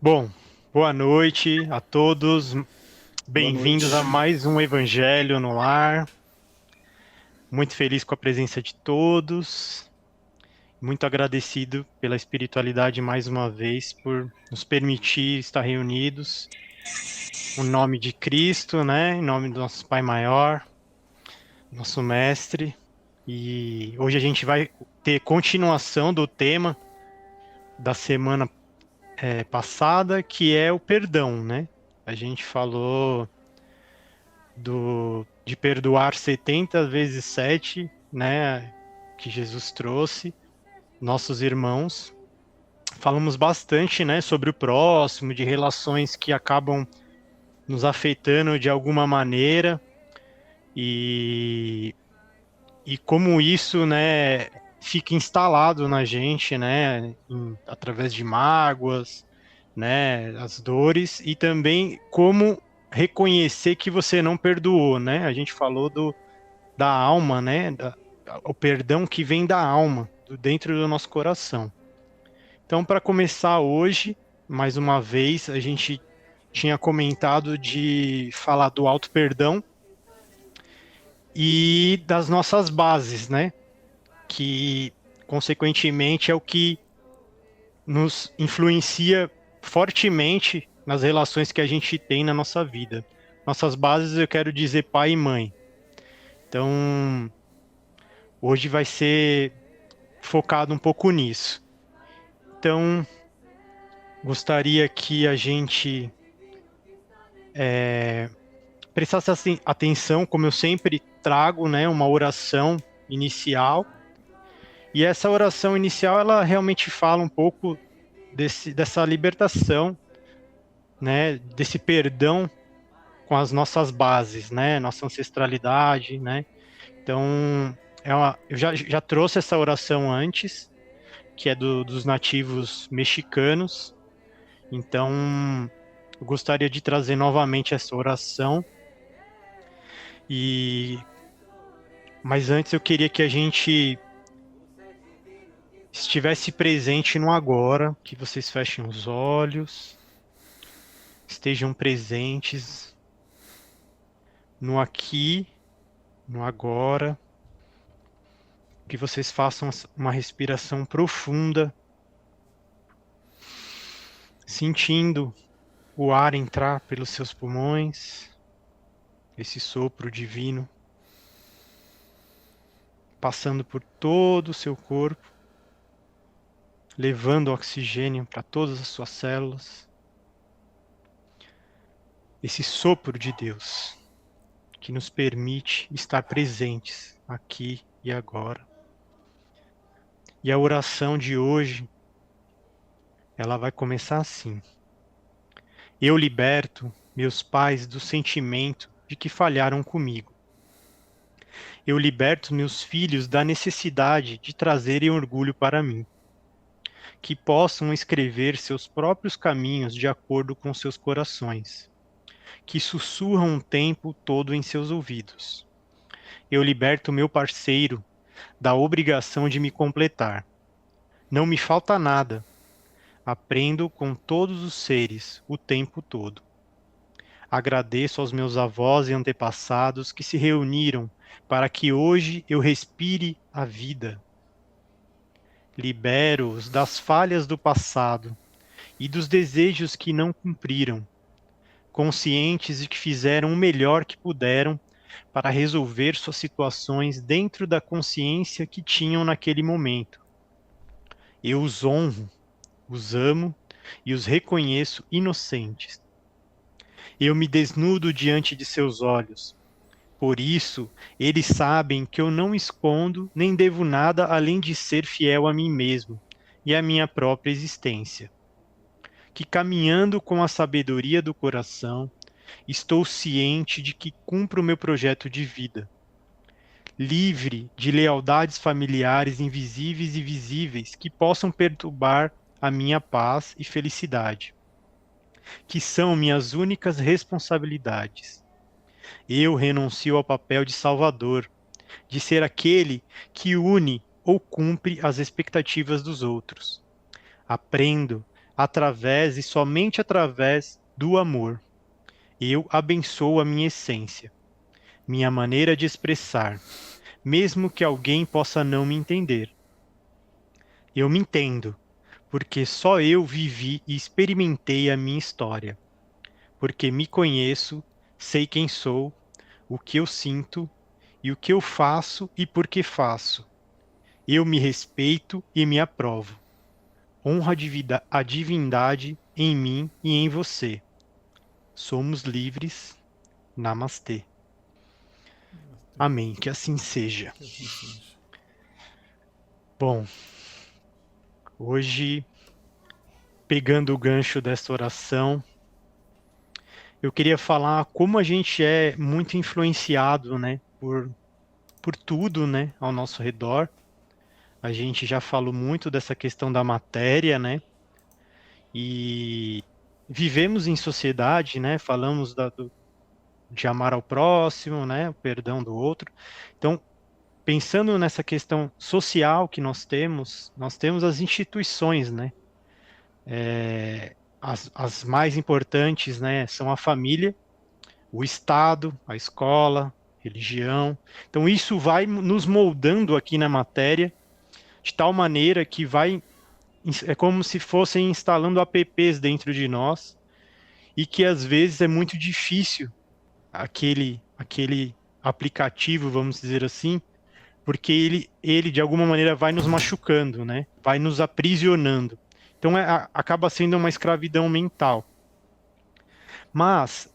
Bom, boa noite a todos. Boa Bem-vindos a noite. mais um Evangelho no Lar. Muito feliz com a presença de todos. Muito agradecido pela espiritualidade mais uma vez por nos permitir estar reunidos. Em nome de Cristo, né? Em nome do nosso Pai Maior, nosso Mestre. E hoje a gente vai ter continuação do tema da semana passada, que é o perdão, né? A gente falou de perdoar 70 vezes 7, né, que Jesus trouxe, nossos irmãos. Falamos bastante, né, sobre o próximo, de relações que acabam nos afetando de alguma maneira e, e como isso, né, fica instalado na gente, né, através de mágoas, né, as dores e também como reconhecer que você não perdoou, né? A gente falou da alma, né? O perdão que vem da alma, dentro do nosso coração. Então, para começar hoje, mais uma vez, a gente tinha comentado de falar do auto-perdão e das nossas bases, né? Que, consequentemente, é o que nos influencia fortemente nas relações que a gente tem na nossa vida. Nossas bases, eu quero dizer pai e mãe. Então, hoje vai ser focado um pouco nisso. Então, gostaria que a gente prestasse assim, atenção, como eu sempre trago, né, uma oração inicial. E essa oração inicial, ela realmente fala um pouco dessa libertação, né, desse perdão com as nossas bases, né, nossa ancestralidade, né. Então, eu já trouxe essa oração antes, que é dos nativos mexicanos. Então, eu gostaria de trazer novamente essa oração. E mas antes eu queria que a gente estivesse presente no agora, que vocês fechem os olhos, estejam presentes no aqui, no agora, que vocês façam uma respiração profunda, sentindo o ar entrar pelos seus pulmões, esse sopro divino passando por todo o seu corpo, levando oxigênio para todas as suas células. Esse sopro de Deus que nos permite estar presentes aqui e agora. E a oração de hoje, ela vai começar assim: eu liberto meus pais do sentimento de que falharam comigo. Eu liberto meus filhos da necessidade de trazerem orgulho para mim, que possam escrever seus próprios caminhos de acordo com seus corações, que sussurram o tempo todo em seus ouvidos. Eu liberto meu parceiro da obrigação de me completar. Não me falta nada. Aprendo com todos os seres o tempo todo. Agradeço aos meus avós e antepassados que se reuniram para que hoje eu respire a vida. Libero-os das falhas do passado e dos desejos que não cumpriram, conscientes de que fizeram o melhor que puderam para resolver suas situações dentro da consciência que tinham naquele momento. Eu os honro, os amo e os reconheço inocentes. Eu me desnudo diante de seus olhos. Por isso, eles sabem que eu não escondo nem devo nada além de ser fiel a mim mesmo e à minha própria existência. Que caminhando com a sabedoria do coração, estou ciente de que cumpro o meu projeto de vida, livre de lealdades familiares invisíveis e visíveis que possam perturbar a minha paz e felicidade, que são minhas únicas responsabilidades. Eu renuncio ao papel de salvador, de ser aquele que une ou cumpre as expectativas dos outros. Aprendo através e somente através do amor. Eu abençoo a minha essência, minha maneira de expressar, mesmo que alguém possa não me entender. Eu me entendo, porque só eu vivi e experimentei a minha história. Porque me conheço, sei quem sou, o que eu sinto e o que eu faço e por que faço. Eu me respeito e me aprovo. Honro a divindade em mim e em você. Somos livres. Namastê. Amém. Que assim seja. Que assim seja. Bom, hoje, pegando o gancho dessa oração, eu queria falar como a gente é muito influenciado, né, por tudo, né, ao nosso redor. A gente já falou muito dessa questão da matéria, né, e vivemos em sociedade, né, falamos de amar ao próximo, né, o perdão do outro. Então, pensando nessa questão social que nós temos as instituições, né, as mais importantes, né, são a família, o Estado, a escola, religião. Então, isso vai nos moldando aqui na matéria, de tal maneira que é como se fossem instalando apps dentro de nós, e que às vezes é muito difícil aquele aplicativo, vamos dizer assim, porque ele de alguma maneira vai nos machucando, né? Vai nos aprisionando. Então acaba sendo uma escravidão mental. Mas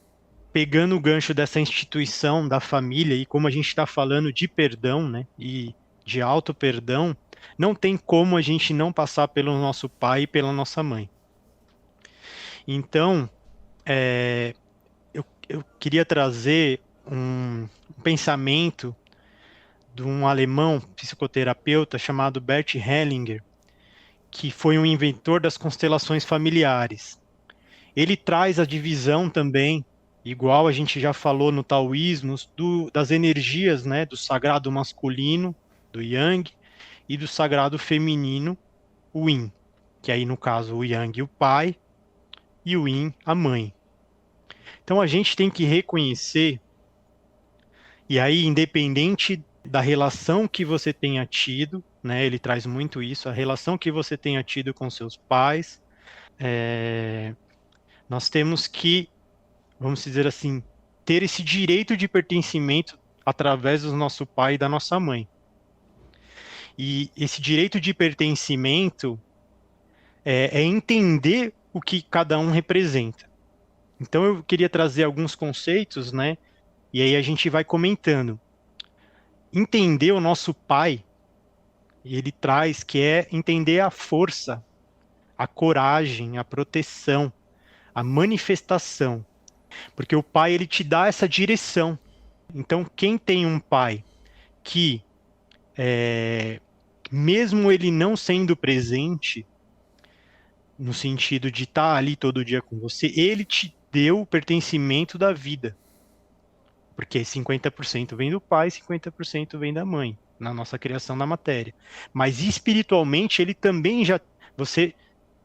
pegando o gancho dessa instituição da família e como a gente está falando de perdão, né, e de auto-perdão, não tem como a gente não passar pelo nosso pai e pela nossa mãe. Então, eu queria trazer um pensamento de um alemão psicoterapeuta chamado Bert Hellinger, que foi um inventor das constelações familiares. Ele traz a divisão também, igual a gente já falou no taoísmo, das energias, né, do sagrado masculino, do yang, e do sagrado feminino, o yin, que aí no caso o yang o pai e o yin a mãe. Então a gente tem que reconhecer, e aí independente da relação que você tenha tido, né, ele traz muito isso, a relação que você tenha tido com seus pais, nós temos que, vamos dizer assim, ter esse direito de pertencimento através do nosso pai e da nossa mãe. E esse direito de pertencimento é entender o que cada um representa. Então eu queria trazer alguns conceitos, né? E aí a gente vai comentando. Entender o nosso pai, ele traz que é entender a força, a coragem, a proteção, a manifestação. Porque o pai, ele te dá essa direção. Então, quem tem um pai que, mesmo ele não sendo presente, no sentido de estar ali todo dia com você, ele te deu o pertencimento da vida. Porque 50% vem do pai, 50% vem da mãe, na nossa criação da matéria. Mas espiritualmente, ele também já. Você,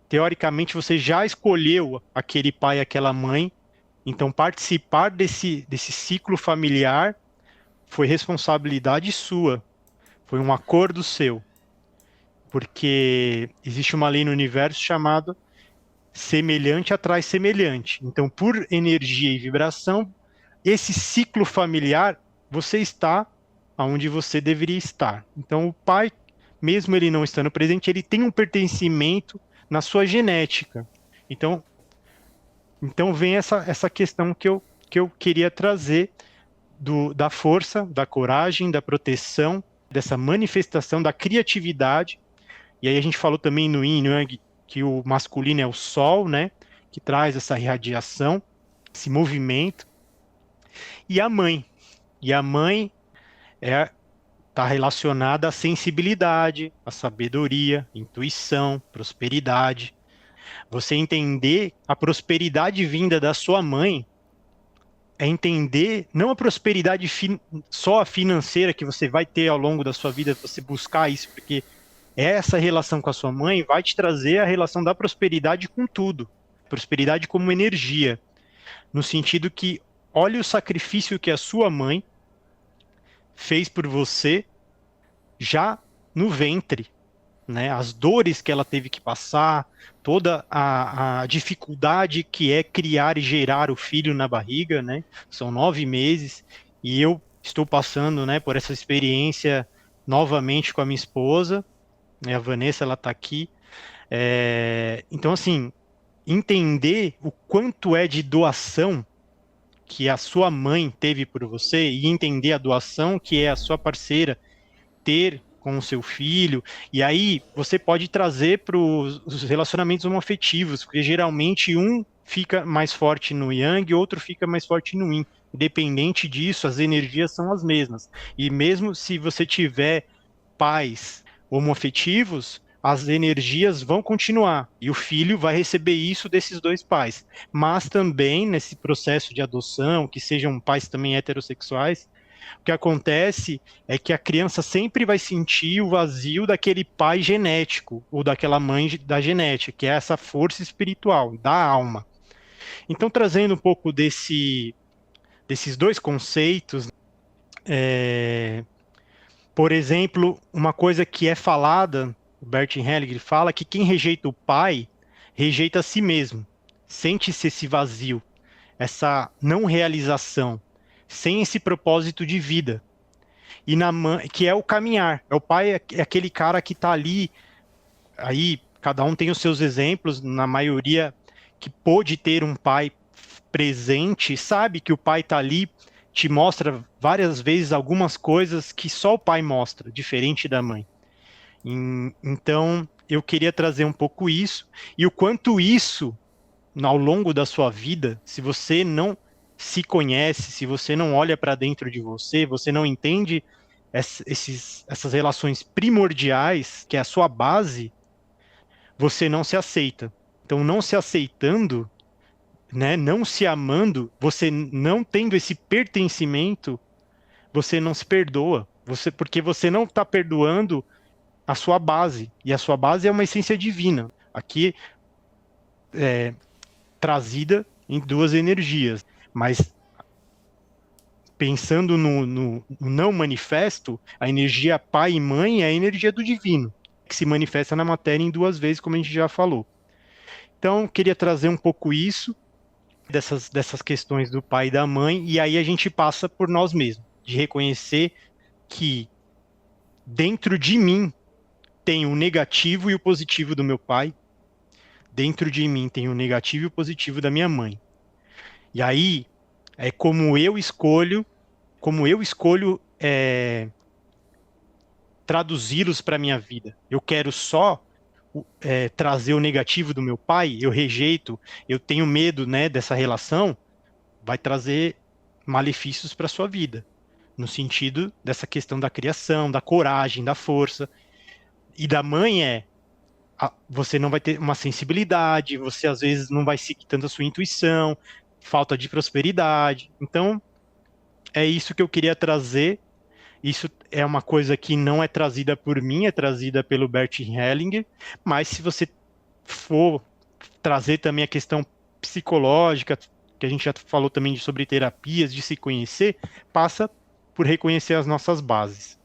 teoricamente, você já escolheu aquele pai, aquela mãe. Então, participar desse ciclo familiar foi responsabilidade sua. Foi um acordo seu. Porque existe uma lei no universo chamada semelhante atrai semelhante. Então, por energia e vibração, esse ciclo familiar, você está onde você deveria estar. Então, o pai, mesmo ele não estando presente, ele tem um pertencimento na sua genética. Então vem essa questão que eu queria trazer da força, da coragem, da proteção, dessa manifestação, da criatividade. E aí a gente falou também no Yin Yang que o masculino é o sol, né? Que traz essa irradiação, esse movimento. E a mãe. E a mãe está relacionada à sensibilidade, à sabedoria, intuição, prosperidade. Você entender a prosperidade vinda da sua mãe é entender não a prosperidade só a financeira que você vai ter ao longo da sua vida, você buscar isso, porque essa relação com a sua mãe vai te trazer a relação da prosperidade com tudo. Prosperidade como energia, no sentido que olhe o sacrifício que a sua mãe fez por você já no ventre, né? As dores que ela teve que passar, toda a dificuldade que é criar e gerar o filho na barriga, né? São 9 meses e eu estou passando, né, por essa experiência novamente com a minha esposa, né? A Vanessa, ela está aqui. Então, assim, entender o quanto é de doação que a sua mãe teve por você e entender a doação que é a sua parceira ter com o seu filho, e aí você pode trazer para os relacionamentos homoafetivos, porque geralmente um fica mais forte no Yang e outro fica mais forte no Yin. Independente disso, as energias são as mesmas. E mesmo se você tiver pais homoafetivos, as energias vão continuar e o filho vai receber isso desses dois pais. Mas também nesse processo de adoção, que sejam pais também heterossexuais, o que acontece é que a criança sempre vai sentir o vazio daquele pai genético ou daquela mãe da genética, que é essa força espiritual, da alma. Então, trazendo um pouco desses dois conceitos, é, por exemplo, uma coisa que é falada, o Bert Hellinger fala que quem rejeita o pai rejeita a si mesmo, sente-se esse vazio, essa não realização, sem esse propósito de vida. E que é o caminhar. É o pai, é aquele cara que está ali, aí cada um tem os seus exemplos, na maioria que pôde ter um pai presente, sabe que o pai está ali, te mostra várias vezes algumas coisas que só o pai mostra, diferente da mãe. Então, eu queria trazer um pouco isso, e o quanto isso, ao longo da sua vida, se você não se conhece, se você não olha para dentro de você, você não entende essas relações primordiais, que é a sua base, você não se aceita. Então, não se aceitando, né, não se amando, você não tendo esse pertencimento, você não se perdoa. Porque você não está perdoando a sua base. E a sua base é uma essência divina. Aqui trazida em duas energias. Mas pensando no não manifesto, a energia pai e mãe é a energia do divino, que se manifesta na matéria em duas vezes, como a gente já falou. Então, queria trazer um pouco isso, dessas questões do pai e da mãe, e aí a gente passa por nós mesmos, de reconhecer que dentro de mim tem o negativo e o positivo do meu pai, dentro de mim tem o negativo e o positivo da minha mãe. E aí é como eu escolho traduzi-los para a minha vida. Eu quero só trazer o negativo do meu pai, eu rejeito, eu tenho medo, né, dessa relação, vai trazer malefícios para a sua vida, no sentido dessa questão da criação, da coragem, da força. E da mãe você não vai ter uma sensibilidade, você às vezes não vai seguir tanto a sua intuição, falta de prosperidade. Então, é isso que eu queria trazer. Isso é uma coisa que não é trazida por mim, é trazida pelo Bert Hellinger, mas se você for trazer também a questão psicológica, que a gente já falou também sobre terapias, de se conhecer, passa por reconhecer as nossas bases.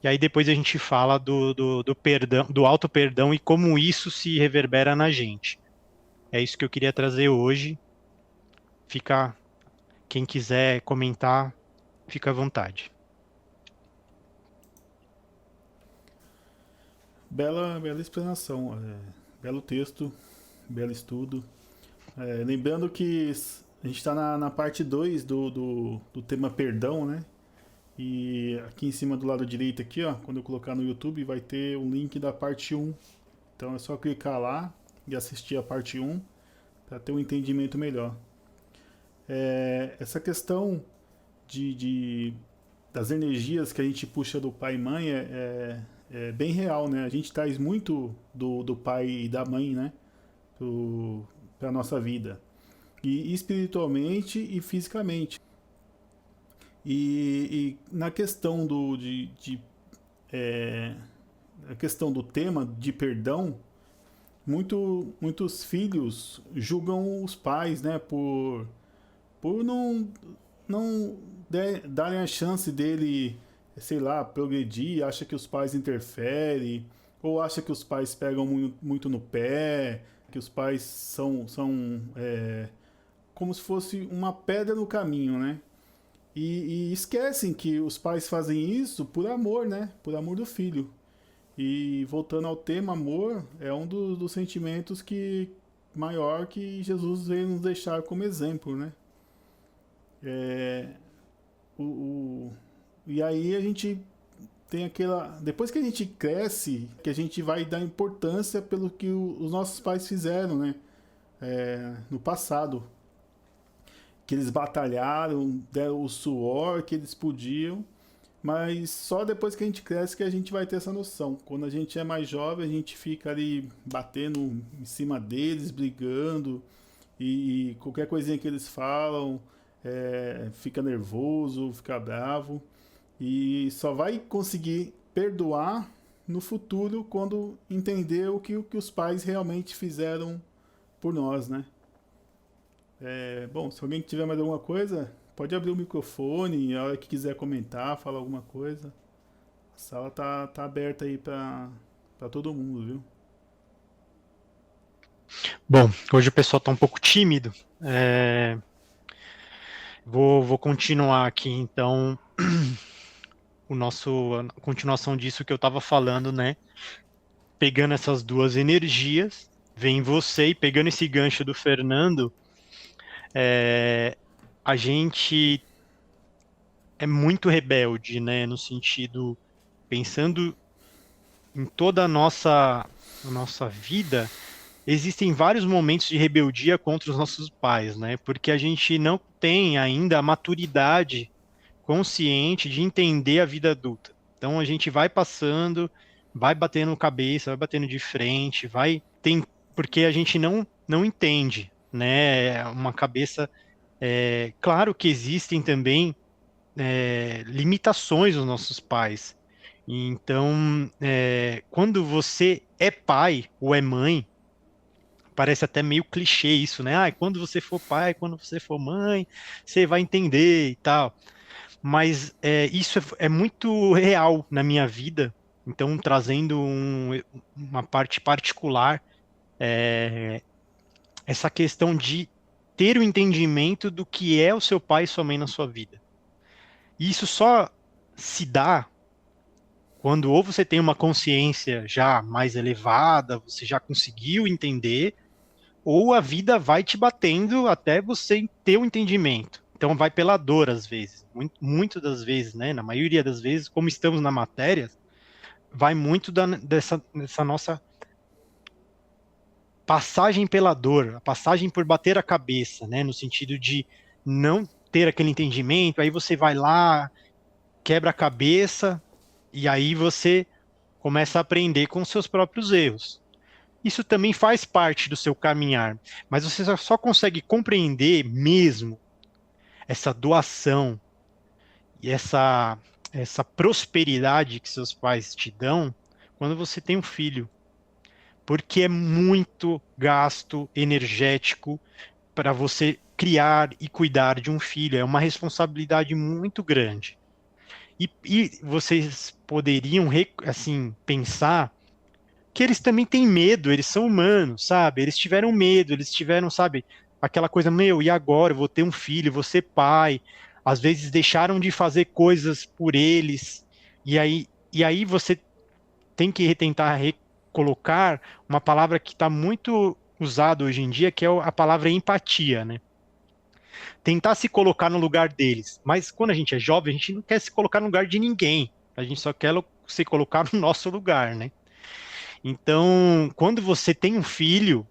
E aí depois a gente fala do perdão, do auto-perdão e como isso se reverbera na gente. É isso que eu queria trazer hoje. Fica, quem quiser comentar, fica à vontade. Bela explanação, belo texto, belo estudo. Lembrando que a gente está na parte 2 do tema perdão, né? E aqui em cima do lado direito aqui, ó, quando eu colocar no YouTube, vai ter o link da parte um. Então é só clicar lá e assistir a parte um para ter um entendimento melhor. Essa questão das energias que a gente puxa do pai e mãe é bem real, né? A gente traz muito do pai e da mãe, né? Para a nossa vida. E espiritualmente e fisicamente. E na questão é, a questão do tema de perdão, muitos filhos julgam os pais, né, por não darem a chance dele, sei lá, progredir, acha que os pais interferem, ou acha que os pais pegam muito no pé, que os pais são como se fosse uma pedra no caminho, né? E esquecem que os pais fazem isso por amor, né? Por amor do filho. E voltando ao tema, amor é um dos sentimentos que maior que Jesus veio nos deixar como exemplo, né? É, o, o, e aí a gente tem aquela. Depois que a gente cresce, que a gente vai dar importância pelo que os nossos pais fizeram, né? No passado. Que eles batalharam, deram o suor que eles podiam, mas só depois que a gente cresce que a gente vai ter essa noção. Quando a gente é mais jovem, a gente fica ali batendo em cima deles, brigando, e qualquer coisinha que eles falam, fica nervoso, fica bravo, e só vai conseguir perdoar no futuro quando entender o que os pais realmente fizeram por nós, né? Bom, se alguém tiver mais alguma coisa, pode abrir o microfone, a hora que quiser comentar, falar alguma coisa. A sala tá aberta aí pra todo mundo, viu? Bom, hoje o pessoal está um pouco tímido. Vou continuar aqui, então, a continuação disso que eu estava falando, né? Pegando essas duas energias, vem você e pegando esse gancho do Fernando, a gente é muito rebelde, né? No sentido, pensando em toda a nossa vida, existem vários momentos de rebeldia contra os nossos pais, né? Porque a gente não tem ainda a maturidade consciente de entender a vida adulta. Então a gente vai passando, vai batendo cabeça, vai batendo de frente, porque a gente não entende, né? Uma cabeça, claro que existem também limitações dos nossos pais. Então, quando você é pai ou é mãe, parece até meio clichê isso, né? Ah, quando você for pai, quando você for mãe, você vai entender e tal. Mas isso é muito real na minha vida. Então, trazendo uma parte particular, essa questão de ter o entendimento do que é o seu pai e sua mãe na sua vida. E isso só se dá quando ou você tem uma consciência já mais elevada, você já conseguiu entender, ou a vida vai te batendo até você ter o entendimento. Então vai pela dor às vezes, muito das vezes, né? Na maioria das vezes, como estamos na matéria, vai muito dessa nossa passagem pela dor, a passagem por bater a cabeça, né? No sentido de não ter aquele entendimento, aí você vai lá, quebra a cabeça, e aí você começa a aprender com os seus próprios erros. Isso também faz parte do seu caminhar, mas você só consegue compreender mesmo essa doação e essa prosperidade que seus pais te dão quando você tem um filho, porque é muito gasto energético para você criar e cuidar de um filho, é uma responsabilidade muito grande. E vocês poderiam, assim, pensar que eles também têm medo, eles são humanos, sabe? Eles tiveram medo, eles tiveram, sabe, aquela coisa, meu, e agora? Eu vou ter um filho, vou ser pai. Às vezes deixaram de fazer coisas por eles, e aí você tem que tentar recolocar uma palavra que está muito usada hoje em dia, que é a palavra empatia, né? Tentar se colocar no lugar deles. Mas quando a gente é jovem, a gente não quer se colocar no lugar de ninguém. A gente só quer se colocar no nosso lugar, né? Então, quando você tem um filho,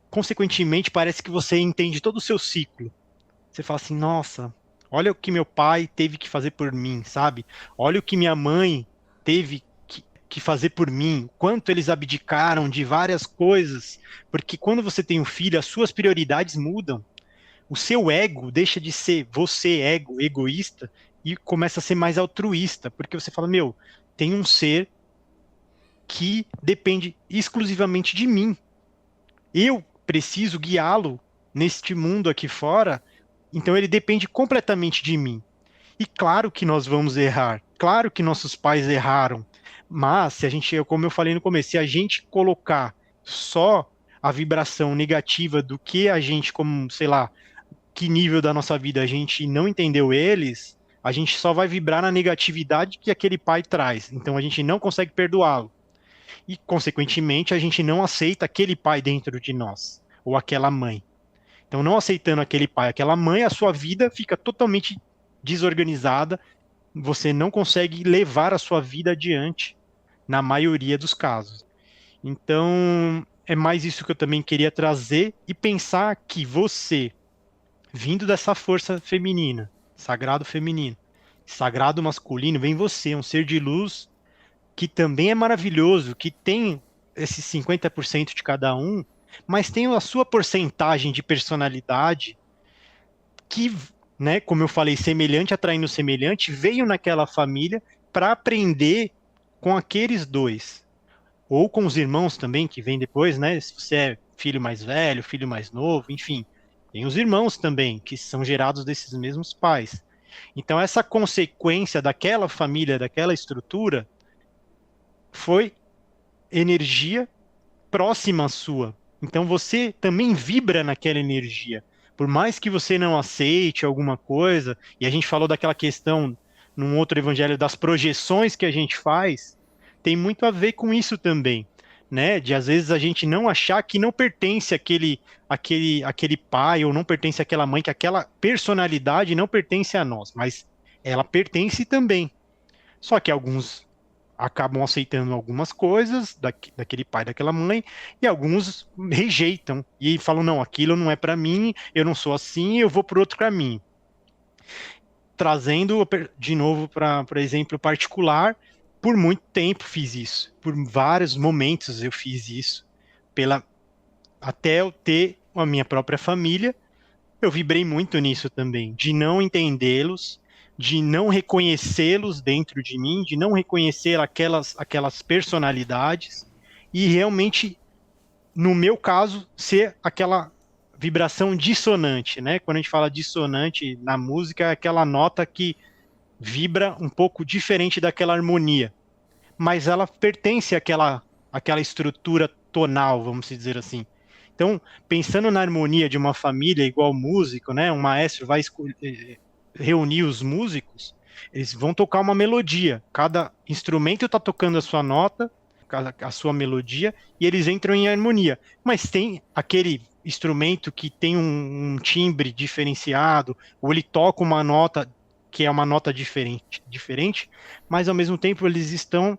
consequentemente, parece que você entende todo o seu ciclo. Você fala assim, nossa, olha o que meu pai teve que fazer por mim, sabe? Olha o que minha mãe teve que fazer por mim, quanto eles abdicaram de várias coisas, porque quando você tem um filho, as suas prioridades mudam. O seu ego deixa de ser você, egoísta, e começa a ser mais altruísta, porque você fala, meu, tem um ser que depende exclusivamente de mim. Eu preciso guiá-lo neste mundo aqui fora, então ele depende completamente de mim. E claro que nós vamos errar, claro que nossos pais erraram, mas se a gente, como eu falei no começo, se a gente colocar só a vibração negativa do que a gente, como, sei lá, que nível da nossa vida a gente não entendeu eles, a gente só vai vibrar na negatividade que aquele pai traz. Então a gente não consegue perdoá-lo. E, consequentemente, a gente não aceita aquele pai dentro de nós, ou aquela mãe. Então, não aceitando aquele pai, aquela mãe, a sua vida fica totalmente desorganizada, você não consegue levar a sua vida adiante, na maioria dos casos. Então, é mais isso que eu também queria trazer e pensar que você, vindo dessa força feminina, sagrado feminino, sagrado masculino, vem você, um ser de luz que também é maravilhoso, que tem esses 50% de cada um, mas tem a sua porcentagem de personalidade que, né, como eu falei, semelhante atraindo semelhante, veio naquela família para aprender com aqueles dois, ou com os irmãos também, que vem depois, né, se você é filho mais velho, filho mais novo, enfim, tem os irmãos também, que são gerados desses mesmos pais. Então, essa consequência daquela família, daquela estrutura, foi energia próxima à sua. Então você também vibra naquela energia. Por mais que você não aceite alguma coisa, e a gente falou daquela questão num outro evangelho das projeções que a gente faz, tem muito a ver com isso também, né? De às vezes a gente não achar que não pertence aquele pai ou não pertence àquela mãe, que aquela personalidade não pertence a nós, mas ela pertence também. Só que alguns acabam aceitando algumas coisas daquele pai, daquela mãe, e alguns rejeitam e falam: não, aquilo não é para mim, eu não sou assim, eu vou por outro caminho. Trazendo de novo para exemplo particular, por muito tempo fiz isso, por vários momentos eu fiz isso, até eu ter a minha própria família. Eu vibrei muito nisso também, de não entendê-los, de não reconhecê-los dentro de mim, de não reconhecer aquelas personalidades e realmente, no meu caso, ser aquela vibração dissonante, né? Quando a gente fala dissonante na música, é aquela nota que vibra um pouco diferente daquela harmonia, mas ela pertence àquela estrutura tonal, vamos dizer assim. Então, pensando na harmonia de uma família igual músico, né? Um maestro vai reunir os músicos, eles vão tocar uma melodia. Cada instrumento está tocando a sua nota, a sua melodia, e eles entram em harmonia. Mas tem aquele instrumento que tem um timbre diferenciado, ou ele toca uma nota que é uma nota diferente, mas ao mesmo tempo eles estão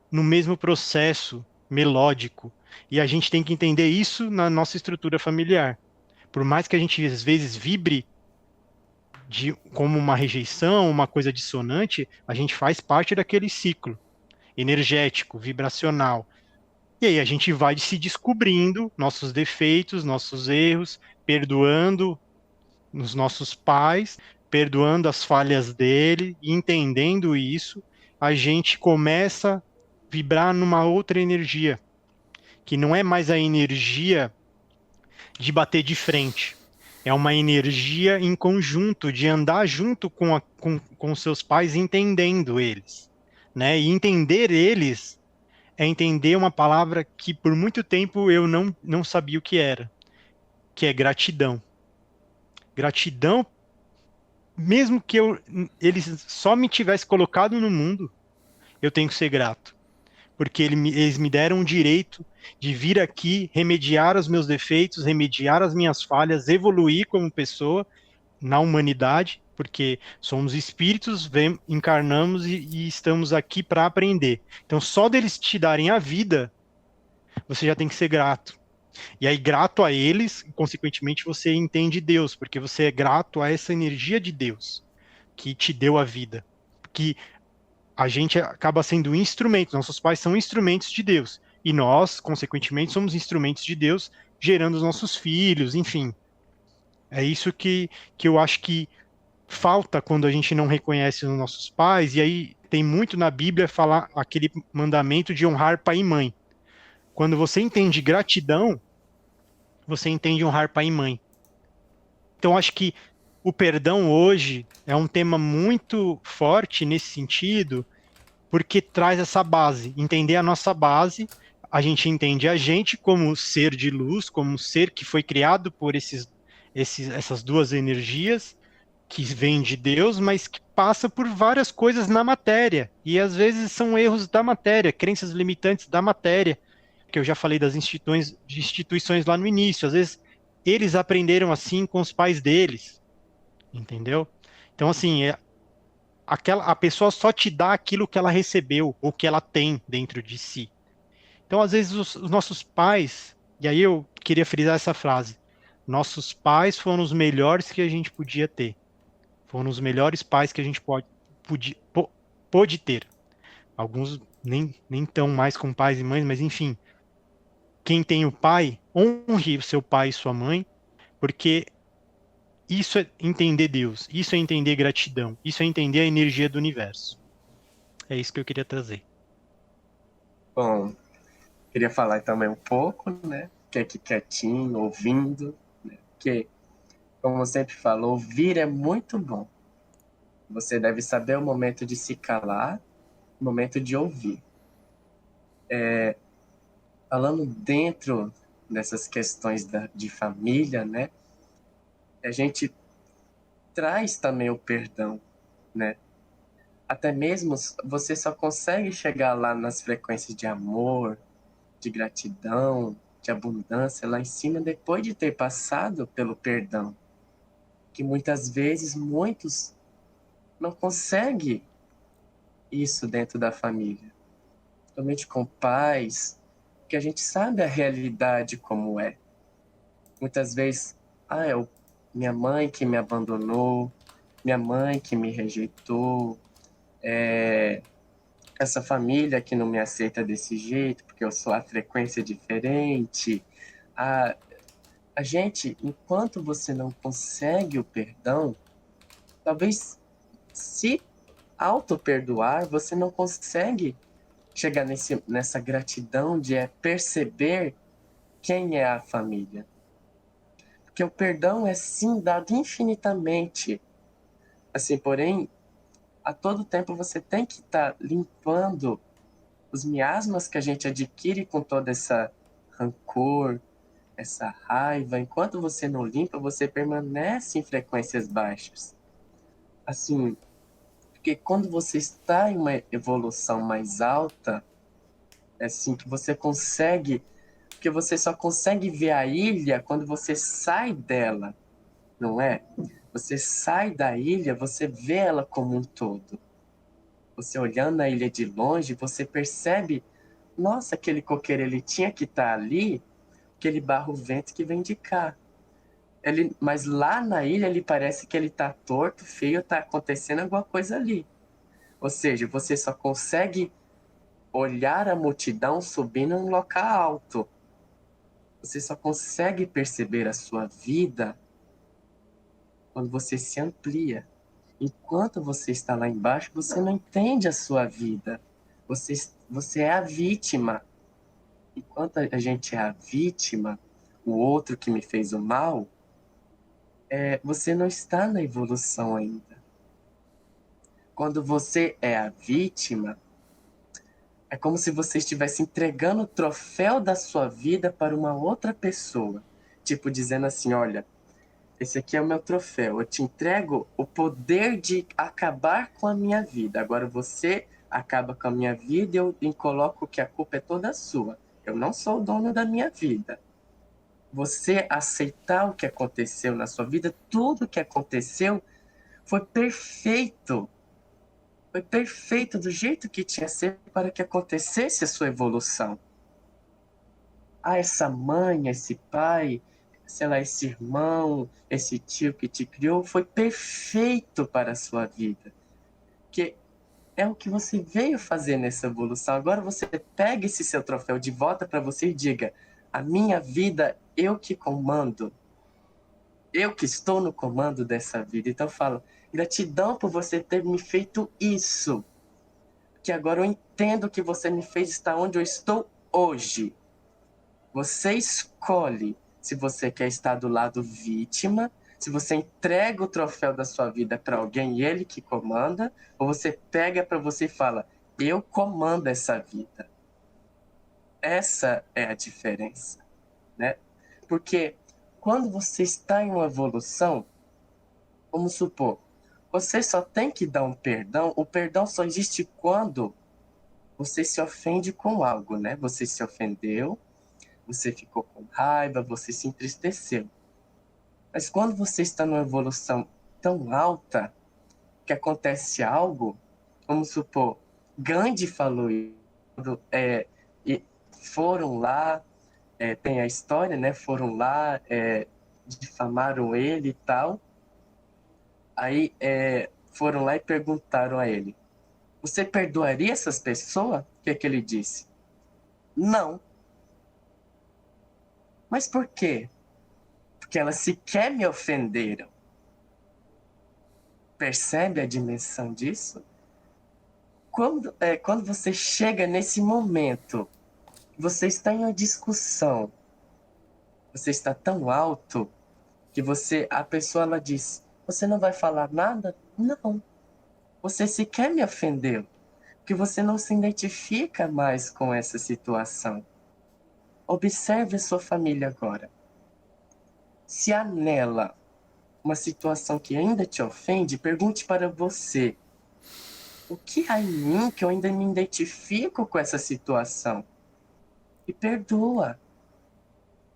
no mesmo processo melódico. E a gente tem que entender isso na nossa estrutura familiar. Por mais que a gente às vezes vibre como uma rejeição, uma coisa dissonante, a gente faz parte daquele ciclo energético, vibracional. E aí a gente vai se descobrindo nossos defeitos, nossos erros, perdoando os nossos pais, perdoando as falhas dele, e entendendo isso, a gente começa a vibrar numa outra energia, que não é mais a energia de bater de frente. É uma energia em conjunto, de andar junto com seus pais, entendendo eles. Né? E entender eles é entender uma palavra que por muito tempo eu não sabia o que é gratidão. Gratidão, mesmo que eles só me tivessem colocado no mundo, eu tenho que ser grato. Porque eles me deram o direito de vir aqui, remediar os meus defeitos, remediar as minhas falhas, evoluir como pessoa na humanidade, porque somos espíritos, encarnamos e estamos aqui para aprender. Então, só deles te darem a vida, você já tem que ser grato. E aí, grato a eles, consequentemente, você entende Deus, porque você é grato a essa energia de Deus que te deu a vida. Que a gente acaba sendo instrumentos, nossos pais são instrumentos de Deus. E nós, consequentemente, somos instrumentos de Deus, gerando os nossos filhos, enfim. É isso que eu acho que falta quando a gente não reconhece os nossos pais, e aí tem muito na Bíblia falar aquele mandamento de honrar pai e mãe. Quando você entende gratidão, você entende honrar pai e mãe. Então, acho que o perdão hoje é um tema muito forte nesse sentido, porque traz essa base, entender a nossa base. A gente entende a gente como ser de luz, como ser que foi criado por essas duas energias, que vêm de Deus, mas que passa por várias coisas na matéria. E às vezes são erros da matéria, crenças limitantes da matéria, que eu já falei das instituições lá no início. Às vezes eles aprenderam assim com os pais deles, entendeu? Então, assim, a pessoa só te dá aquilo que ela recebeu ou que ela tem dentro de si. Então, às vezes, os nossos pais, e aí eu queria frisar essa frase: nossos pais foram os melhores que a gente podia ter. Foram os melhores pais que a gente pôde ter. Alguns nem tão mais com pais e mães, mas enfim, quem tem o pai, honre o seu pai e sua mãe, porque isso é entender Deus, isso é entender gratidão, isso é entender a energia do universo. É isso que eu queria trazer. Bom, queria falar também um pouco, né? Fiquei aqui quietinho, ouvindo, né? Porque, como eu sempre falo, ouvir é muito bom. Você deve saber o momento de se calar, o momento de ouvir. Falando dentro dessas questões de família, né? A gente traz também o perdão, né? Até mesmo você só consegue chegar lá nas frequências de amor, de gratidão, de abundância lá em cima depois de ter passado pelo perdão. Que muitas vezes muitos não conseguem isso dentro da família. Principalmente com pais, que a gente sabe a realidade como é. Muitas vezes, minha mãe que me abandonou, minha mãe que me rejeitou, essa família que não me aceita desse jeito, porque eu sou a frequência diferente. A gente, enquanto você não consegue o perdão, talvez se auto-perdoar, você não consegue chegar nessa gratidão de perceber quem é a família. Porque o perdão é sim dado infinitamente. Assim, porém, a todo tempo você tem que estar limpando os miasmas que a gente adquire com toda essa rancor, essa raiva. Enquanto você não limpa, você permanece em frequências baixas. Assim, porque quando você está em uma evolução mais alta, é assim que você consegue, porque você só consegue ver a ilha quando você sai dela, não é? Você sai da ilha, você vê ela como um todo. Você olhando a ilha de longe, você percebe, nossa, aquele coqueiro ele tinha que estar ali, aquele barro-vento que vem de cá. Mas lá na ilha ele parece que ele está torto, feio, está acontecendo alguma coisa ali. Ou seja, você só consegue olhar a multidão subindo em um local alto. Você só consegue perceber a sua vida quando você se amplia. Enquanto você está lá embaixo, você não entende a sua vida. Você é a vítima. Enquanto a gente é a vítima, o outro que me fez o mal, você não está na evolução ainda. Quando você é a vítima, é como se você estivesse entregando o troféu da sua vida para uma outra pessoa. Tipo, dizendo assim, olha, esse aqui é o meu troféu. Eu te entrego o poder de acabar com a minha vida. Agora você acaba com a minha vida e eu coloco que a culpa é toda sua. Eu não sou o dono da minha vida. Você aceitar o que aconteceu na sua vida, tudo o que aconteceu foi perfeito. Foi perfeito do jeito que tinha que ser para que acontecesse a sua evolução. Essa mãe, esse pai, sei lá, esse irmão, esse tio que te criou, foi perfeito para a sua vida. Que é o que você veio fazer nessa evolução. Agora você pega esse seu troféu de volta para você e diga: a minha vida, eu que comando. Eu que estou no comando dessa vida. Então eu falo, gratidão por você ter me feito isso. que agora eu entendo que você me fez estar onde eu estou hoje. Você escolhe se você quer estar do lado vítima, se você entrega o troféu da sua vida para alguém e ele que comanda, ou você pega para você e fala, eu comando essa vida. Essa é a diferença, né? Porque quando você está em uma evolução, vamos supor, você só tem que dar um perdão, o perdão só existe quando você se ofende com algo, né? Você se ofendeu, você ficou com raiva, você se entristeceu. Mas quando você está numa evolução tão alta, que acontece algo, vamos supor, Gandhi falou isso, e foram lá, tem a história, né? Foram lá, difamaram ele e tal. Aí foram lá e perguntaram a ele, você perdoaria essas pessoas? O que é que ele disse? Não. Mas por quê? Porque elas sequer me ofenderam. Percebe a dimensão disso? Quando você chega nesse momento, você está em uma discussão, você está tão alto que a pessoa ela diz, você não vai falar nada? Não. Você sequer me ofendeu, porque você não se identifica mais com essa situação. Observe a sua família agora. Se há nela uma situação que ainda te ofende, pergunte para você, o que há em mim que eu ainda me identifico com essa situação? E perdoa.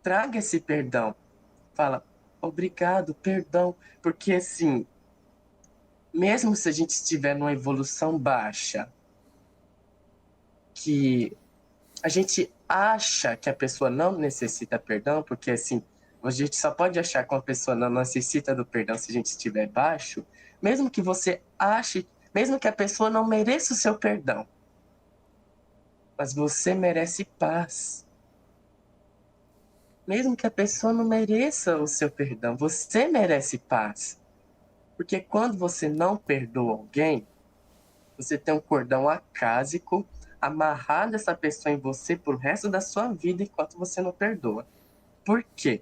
Traga esse perdão. Fala, obrigado, perdão. Porque assim, mesmo se a gente estiver numa evolução baixa, que a gente acha que a pessoa não necessita perdão, porque assim, a gente só pode achar que uma pessoa não necessita do perdão se a gente estiver baixo, mesmo que você ache, mesmo que a pessoa não mereça o seu perdão, mas você merece paz. Mesmo que a pessoa não mereça o seu perdão, você merece paz. Porque quando você não perdoa alguém, você tem um cordão acásico amarrado essa pessoa em você pro resto da sua vida enquanto você não perdoa. Por quê?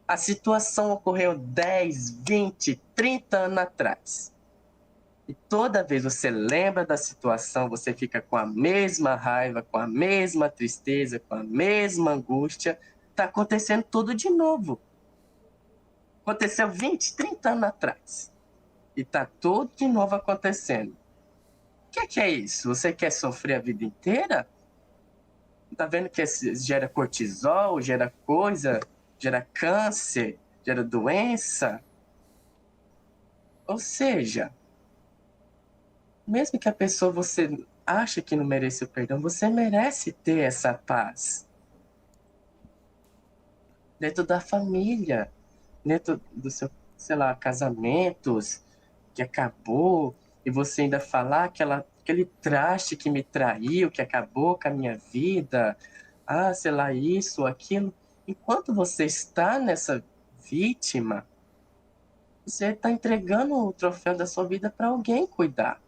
A situação ocorreu 10, 20, 30 anos atrás. E toda vez você lembra da situação, você fica com a mesma raiva, com a mesma tristeza, com a mesma angústia. Tá acontecendo tudo de novo. Aconteceu 20, 30 anos atrás. E tá tudo de novo acontecendo. O que é isso? Você quer sofrer a vida inteira? Tá vendo que gera cortisol, gera coisa, gera câncer, gera doença? Ou seja, mesmo que a pessoa você acha que não merece o perdão, você merece ter essa paz. Dentro da família, dentro do seu, sei lá, casamentos que acabou, e você ainda falar aquele traste que me traiu, que acabou com a minha vida, sei lá, isso, aquilo. Enquanto você está nessa vítima, você está entregando o troféu da sua vida para alguém cuidar.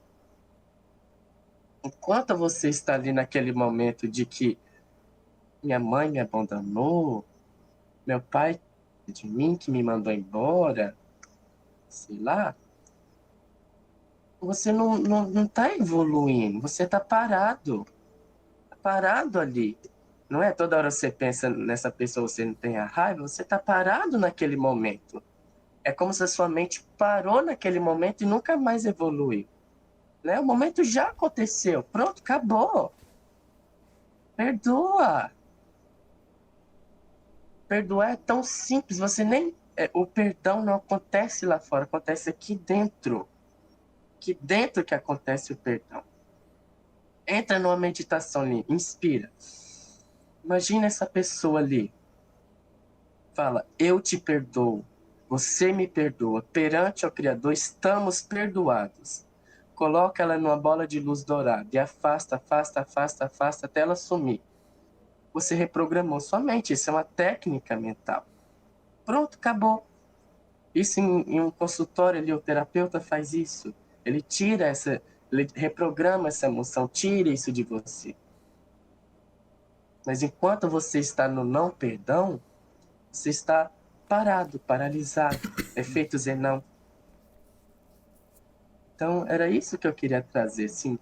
Enquanto você está ali naquele momento de que minha mãe me abandonou, meu pai de mim que me mandou embora, sei lá, você não tá evoluindo, você tá parado. Tá parado ali. Não é toda hora você pensa nessa pessoa, você não tem a raiva, você tá parado naquele momento. É como se a sua mente parou naquele momento e nunca mais evoluiu. Né? O momento já aconteceu, pronto, acabou. Perdoa. Perdoar é tão simples, você nem... o perdão não acontece lá fora, acontece aqui dentro. Aqui dentro que acontece o perdão. Entra numa meditação ali, inspira. Imagina essa pessoa ali. Fala, eu te perdoo, você me perdoa. Perante ao Criador estamos perdoados. Coloca ela numa bola de luz dourada e afasta, afasta, afasta, afasta até ela sumir. Você reprogramou sua mente, isso é uma técnica mental. Pronto, acabou. Isso em um consultório ali, o terapeuta faz isso. Ele tira reprograma essa emoção, tire isso de você. Mas enquanto você está no não perdão, você está parado, paralisado, efeito Zenão. Então, era isso que eu queria trazer, assim,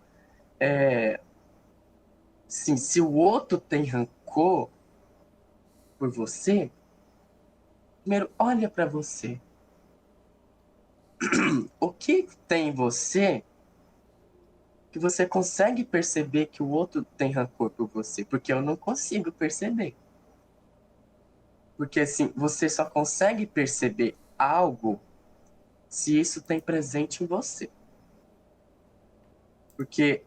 sim, se o outro tem rancor por você, primeiro olha para você. O que tem em você que você consegue perceber que o outro tem rancor por você? Porque eu não consigo perceber. Porque assim, você só consegue perceber algo se isso tem presente em você. Porque,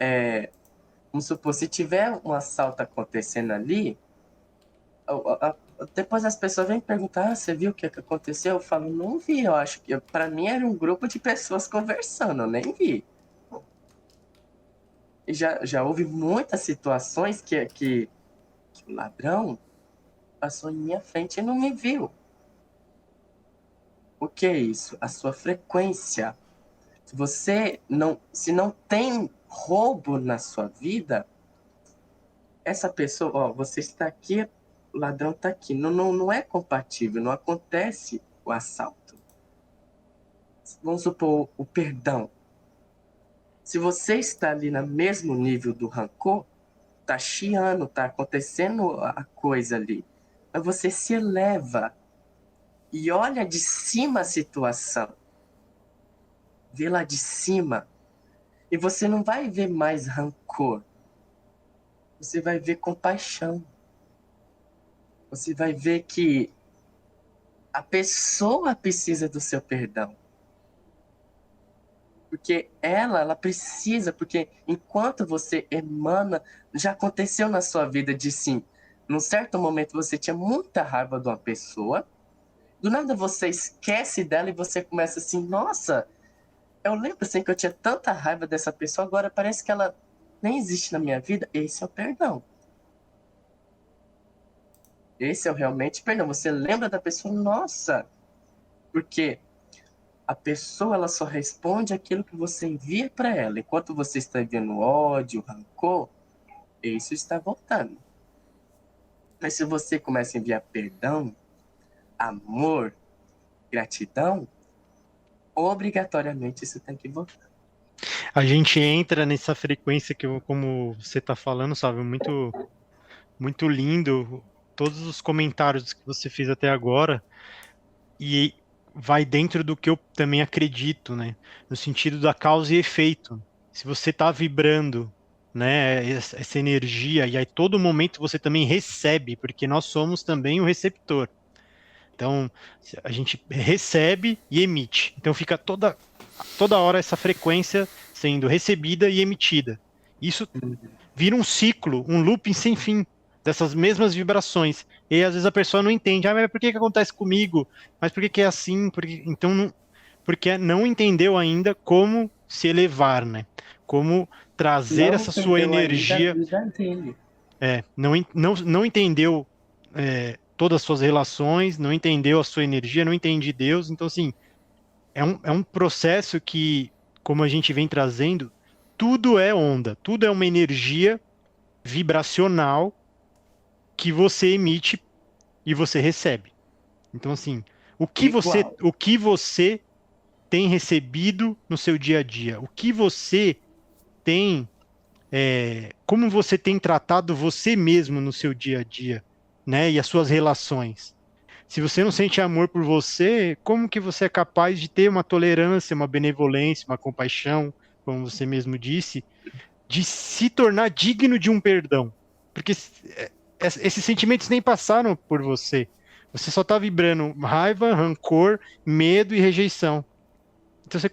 vamos supor, se tiver um assalto acontecendo ali, depois as pessoas vêm perguntar, você viu o que aconteceu? Eu falo, não vi, eu acho que para mim era um grupo de pessoas conversando, eu nem vi. E já houve muitas situações que o ladrão passou em minha frente e não me viu. O que é isso? A sua frequência. Se não tem roubo na sua vida, essa pessoa, ó, você está aqui, o ladrão está aqui. Não é compatível, não acontece o assalto. Vamos supor o perdão. Se você está ali no mesmo nível do rancor, tá chiando, tá acontecendo a coisa ali. Mas você se eleva e olha de cima a situação. Vê lá de cima. E você não vai ver mais rancor. Você vai ver compaixão. Você vai ver que a pessoa precisa do seu perdão. Porque ela precisa, porque enquanto você emana, já aconteceu na sua vida de sim, num certo momento você tinha muita raiva de uma pessoa, do nada você esquece dela e você começa assim, nossa, eu lembro assim que eu tinha tanta raiva dessa pessoa, agora parece que ela nem existe na minha vida. Esse é o perdão. Esse é o realmente perdão. Você lembra da pessoa, nossa, porque a pessoa ela só responde aquilo que você envia para ela. Enquanto você está enviando ódio, rancor, isso está voltando. Mas se você começa a enviar perdão, amor, gratidão, obrigatoriamente isso tem que voltar. A gente entra nessa frequência que, como você está falando, sabe, muito, muito lindo, todos os comentários que você fez até agora, e vai dentro do que eu também acredito, né, no sentido da causa e efeito. Se você está vibrando, né, essa energia, e aí todo momento você também recebe, porque nós somos também o receptor. Então, a gente recebe e emite. Então, fica toda hora essa frequência sendo recebida e emitida. Isso vira um ciclo, um looping sem fim dessas mesmas vibrações. E às vezes a pessoa não entende, mas por que acontece comigo? Mas por que é assim? Então, porque não entendeu ainda como se elevar, né? Como trazer Não essa sua entendeu ainda a energia. vida dele. Não entendeu todas as suas relações, não entendeu a sua energia, não entende Deus. Então, assim, é um processo que, como a gente vem trazendo, tudo é onda, tudo é uma energia vibracional que você emite e você recebe. Então, assim, Igual. o que você tem recebido no seu dia a dia? O que você tem, como você tem tratado você mesmo no seu dia a dia, né? E as suas relações. Se você não sente amor por você, como que você é capaz de ter uma tolerância, uma benevolência, uma compaixão, como você mesmo disse, de se tornar digno de um perdão? Porque esses sentimentos nem passaram por você. Você só está vibrando raiva, rancor, medo e rejeição. Então você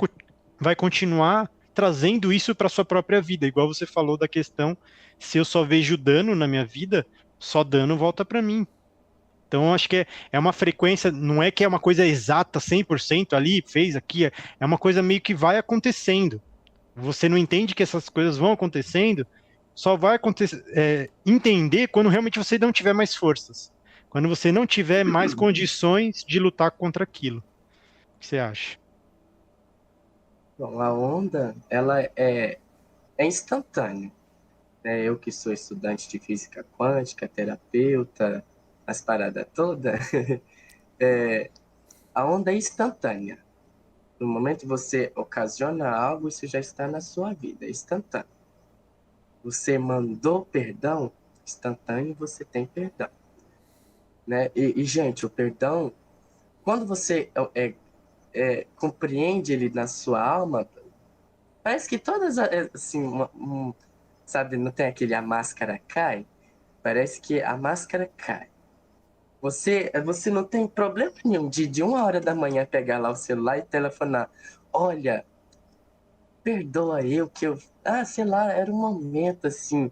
vai continuar trazendo isso para sua própria vida, igual você falou da questão, se eu só vejo dano na minha vida, só dano volta para mim. Então, acho que é uma frequência, não é que é uma coisa exata 100% ali, fez aqui, é uma coisa meio que vai acontecendo. Você não entende que essas coisas vão acontecendo, só vai acontecer, entender quando realmente você não tiver mais forças. Quando você não tiver mais condições de lutar contra aquilo. O que você acha? Bom, a onda, ela é é instantâneo. Né? Eu que sou estudante de física quântica, terapeuta, as paradas todas, a onda é instantânea. No momento que você ocasiona algo, isso já está na sua vida, é instantâneo. Você mandou perdão, instantâneo você tem perdão. Né? Gente, o perdão, quando você compreende ele na sua alma, parece que todas, assim, sabe, não tem aquele a máscara cai? Parece que a máscara cai. Você não tem problema nenhum de 1 hora da manhã pegar lá o celular e telefonar. Olha, perdoa eu que eu... Ah, sei lá, era um momento, assim...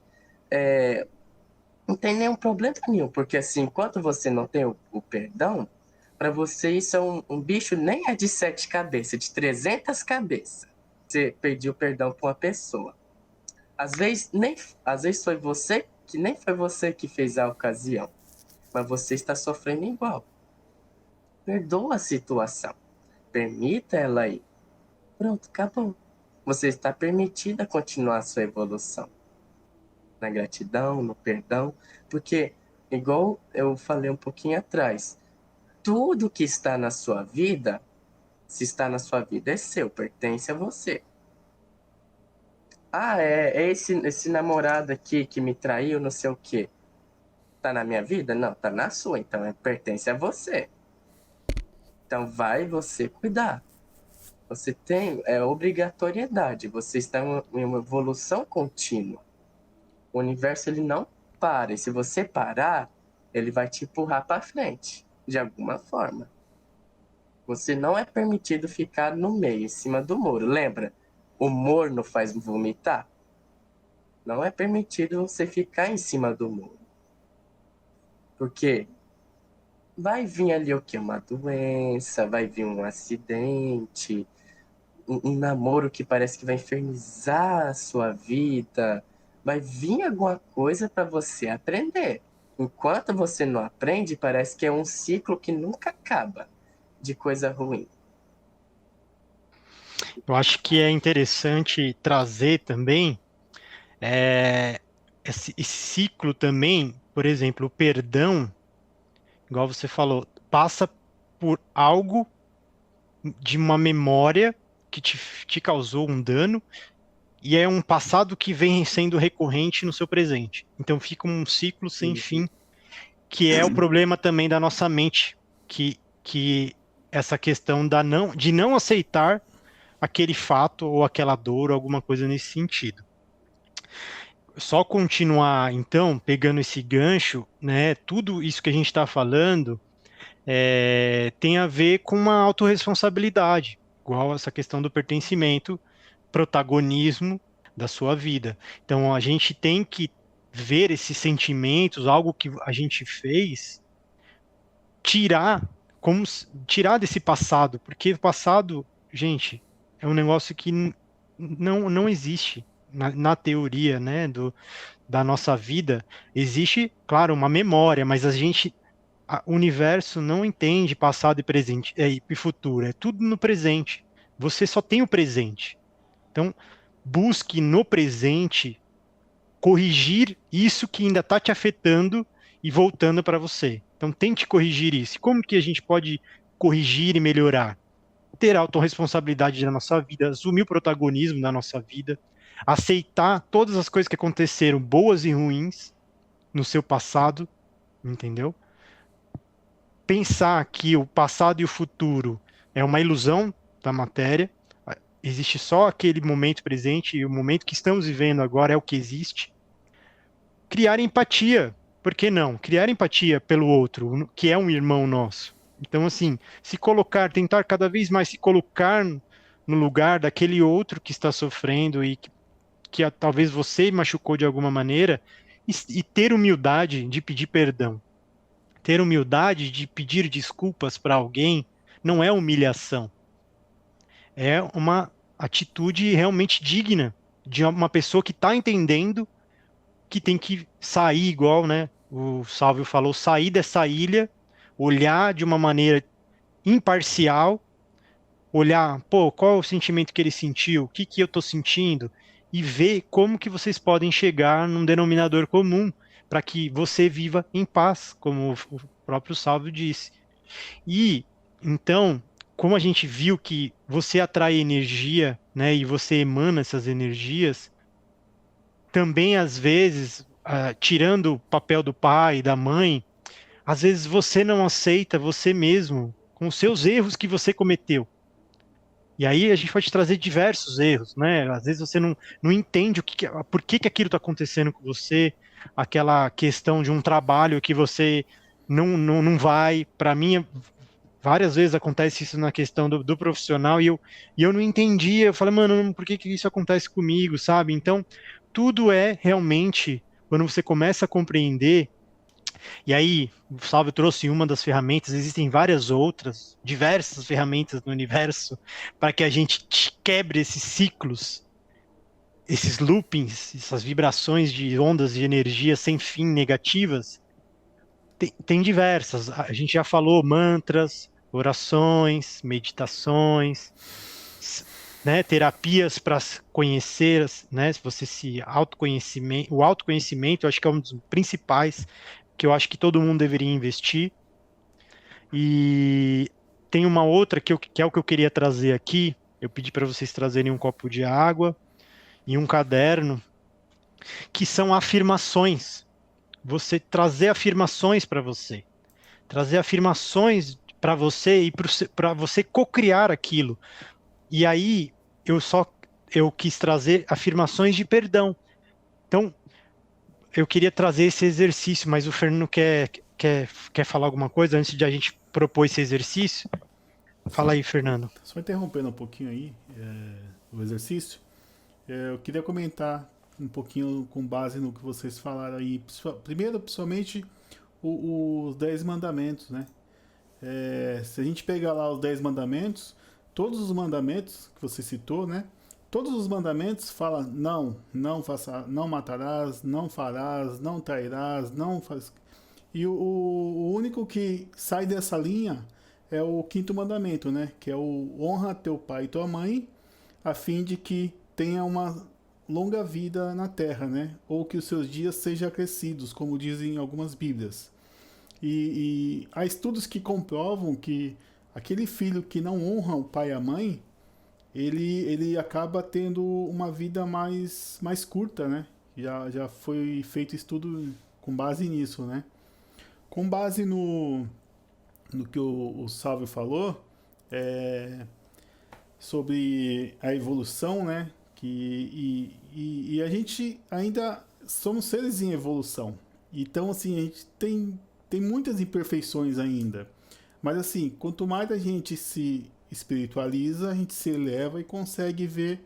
não tem nenhum problema nenhum, porque assim, enquanto você não tem o perdão, para você isso é um bicho nem é de 7 cabeças, é de 300 cabeças. Você pediu perdão para uma pessoa. Às vezes foi você que nem foi você que fez a ocasião, mas você está sofrendo igual. Perdoa a situação. Permita ela ir. Pronto, acabou. Você está permitida continuar a sua evolução. Na gratidão, no perdão, porque, igual eu falei um pouquinho atrás, tudo que está na sua vida, se está na sua vida, é seu, pertence a você. Ah, é esse namorado aqui que me traiu, não sei o quê. Tá na minha vida? Não, tá na sua, então pertence a você. Então vai você cuidar. Você tem obrigatoriedade, você está em uma evolução contínua. O universo ele não para, e se você parar, ele vai te empurrar para frente, de alguma forma. Você não é permitido ficar no meio, em cima do muro. Lembra? O morno faz vomitar? Não é permitido você ficar em cima do muro. Porque vai vir ali o quê? Uma doença, vai vir um acidente, um namoro que parece que vai infernizar a sua vida. Vai vir alguma coisa para você aprender. Enquanto você não aprende, parece que é um ciclo que nunca acaba de coisa ruim. Eu acho que é interessante trazer também esse ciclo também, por exemplo, o perdão, igual você falou, passa por algo de uma memória que te causou um dano e é um passado que vem sendo recorrente no seu presente. Então fica um ciclo sem fim, que é o problema também da nossa mente, que essa questão de não aceitar aquele fato ou aquela dor ou alguma coisa nesse sentido. Só continuar, então, pegando esse gancho, né? Tudo isso que a gente está falando tem a ver com uma autorresponsabilidade, igual essa questão do pertencimento, protagonismo da sua vida. Então, a gente tem que ver esses sentimentos, algo que a gente fez, tirar desse passado, porque o passado, gente, é um negócio que não existe na teoria, né, da nossa vida. Existe, claro, uma memória, mas o universo não entende passado e presente e futuro, é tudo no presente. Você só tem o presente. Então, busque no presente corrigir isso que ainda está te afetando e voltando para você. Então, tente corrigir isso. Como que a gente pode corrigir e melhorar? Ter autorresponsabilidade na nossa vida, assumir o protagonismo na nossa vida, aceitar todas as coisas que aconteceram, boas e ruins, no seu passado, entendeu? Pensar que o passado e o futuro é uma ilusão da matéria, existe só aquele momento presente e o momento que estamos vivendo agora é o que existe. Criar empatia, por que não? Criar empatia pelo outro, que é um irmão nosso. Então, assim, tentar cada vez mais se colocar no lugar daquele outro que está sofrendo e que talvez você machucou de alguma maneira e ter humildade de pedir perdão. Ter humildade de pedir desculpas para alguém não é humilhação. É uma atitude realmente digna de uma pessoa que está entendendo que tem que sair igual, né? O Sálvio falou, sair dessa ilha, olhar de uma maneira imparcial, olhar, pô, qual é o sentimento que ele sentiu, o que eu estou sentindo, e ver como que vocês podem chegar num denominador comum para que você viva em paz, como o próprio Salvio disse. E então, como a gente viu que você atrai energia, né, e você emana essas energias, também às vezes, tirando o papel do pai e da mãe, às vezes você não aceita você mesmo com os seus erros que você cometeu. E aí a gente pode trazer diversos erros, né? Às vezes você não entende por que aquilo está acontecendo com você, aquela questão de um trabalho que você não vai. Para mim, várias vezes acontece isso na questão do profissional e eu não entendia. Eu falei, mano, por que isso acontece comigo, sabe? Então, tudo é realmente, quando você começa a compreender e aí, o Salve trouxe uma das ferramentas, existem várias outras, diversas ferramentas no universo, para que a gente quebre esses ciclos, esses loopings, essas vibrações de ondas de energia sem fim negativas. Tem diversas. A gente já falou mantras, orações, meditações, né, terapias para conhecer, né, se você se autoconhecimento, o autoconhecimento, eu acho que é um dos principais que eu acho que todo mundo deveria investir. E tem uma outra que é o que eu queria trazer aqui. Eu pedi para vocês trazerem um copo de água e um caderno, que são afirmações. Você trazer afirmações para você. Trazer afirmações para você e para você cocriar aquilo. E aí eu quis trazer afirmações de perdão. Então, eu queria trazer esse exercício, mas o Fernando quer falar alguma coisa antes de a gente propor esse exercício? Fala aí, Fernando. Só interrompendo um pouquinho aí o exercício, eu queria comentar um pouquinho com base no que vocês falaram aí. Primeiro, principalmente, os 10 mandamentos, né? Se a gente pegar lá os 10 mandamentos, todos os mandamentos que você citou, né? Todos os mandamentos falam não faça, não matarás, não farás, não trairás, não faz. E o único que sai dessa linha é o quinto mandamento, né? Que é o honra teu pai e tua mãe, a fim de que tenha uma longa vida na terra, né? Ou que os seus dias sejam acrescidos, como dizem algumas Bíblias. E há estudos que comprovam que aquele filho que não honra o pai e a mãe, ele acaba tendo uma vida mais curta, né? Já foi feito estudo com base nisso, né? Com base no que o Salvio falou, sobre a evolução, né? E a gente ainda somos seres em evolução. Então, assim, a gente tem muitas imperfeições ainda. Mas, assim, quanto mais a gente se espiritualiza, a gente se eleva e consegue ver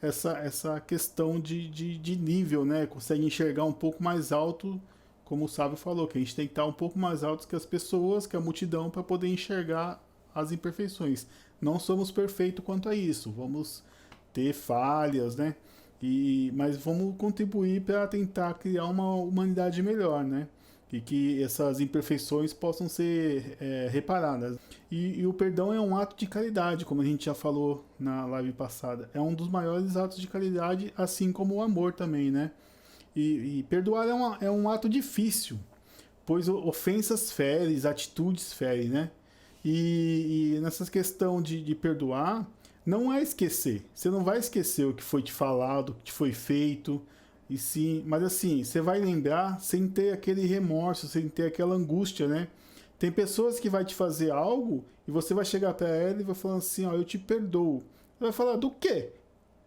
essa questão de nível, né? Consegue enxergar um pouco mais alto, como o Sábio falou, que a gente tem que estar um pouco mais alto que as pessoas, que a multidão, para poder enxergar as imperfeições. Não somos perfeitos quanto a isso, vamos ter falhas, né? Mas vamos contribuir para tentar criar uma humanidade melhor, né? E que essas imperfeições possam ser reparadas. E o perdão é um ato de caridade, como a gente já falou na live passada. É um dos maiores atos de caridade, assim como o amor também, né? E perdoar é um ato difícil, pois ofensas ferem, atitudes ferem, né? E nessa questão de perdoar, não é esquecer. Você não vai esquecer o que foi te falado, o que te foi feito, e sim, mas assim, você vai lembrar sem ter aquele remorso, sem ter aquela angústia, né? Tem pessoas que vai te fazer algo e você vai chegar até ela e vai falar assim, ó, eu te perdoo. Ela vai falar, do quê?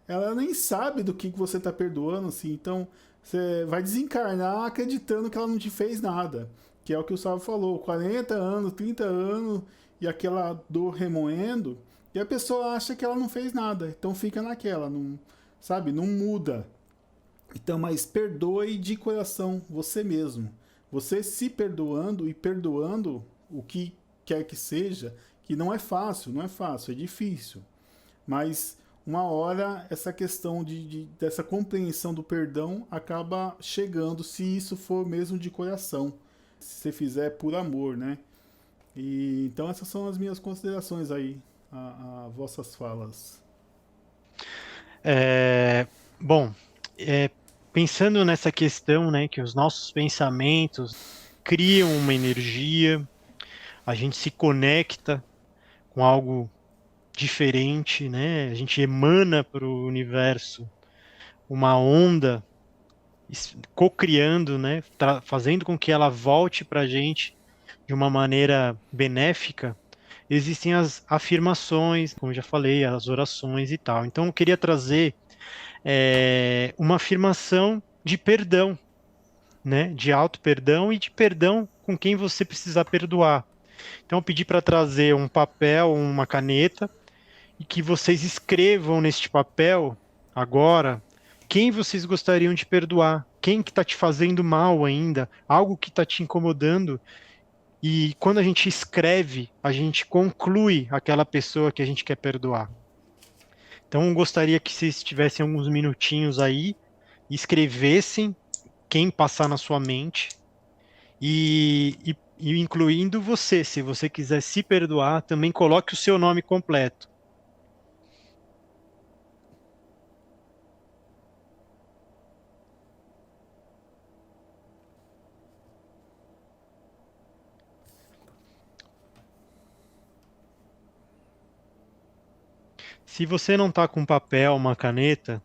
Ela nem sabe do que você está perdoando, assim, então você vai desencarnar acreditando que ela não te fez nada, que é o que o Sábio falou, 40 anos, 30 anos, e aquela dor remoendo, e a pessoa acha que ela não fez nada, então fica naquela, não, sabe, não muda. Então, mas perdoe de coração você mesmo. Você se perdoando e perdoando o que quer que seja, que não é fácil, é difícil. Mas uma hora essa questão dessa compreensão do perdão acaba chegando, se isso for mesmo de coração. Se você fizer por amor, né? Então essas são as minhas considerações aí, a vossas falas. Bom, pensando nessa questão, né, que os nossos pensamentos criam uma energia, a gente se conecta com algo diferente, né? A gente emana para o universo uma onda, co-criando, né? Fazendo com que ela volte para a gente de uma maneira benéfica. Existem as afirmações, como eu já falei, as orações e tal. Então, eu queria trazer uma afirmação de perdão, né? De auto-perdão e de perdão com quem você precisar perdoar. Então, eu pedi para trazer um papel, uma caneta, e que vocês escrevam neste papel agora quem vocês gostariam de perdoar, quem que está te fazendo mal ainda, algo que está te incomodando. E quando a gente escreve, a gente conclui aquela pessoa que a gente quer perdoar. Então, eu gostaria que vocês tivessem alguns minutinhos aí e escrevessem quem passar na sua mente e incluindo você, se você quiser se perdoar, também coloque o seu nome completo. Se você não está com papel, uma caneta,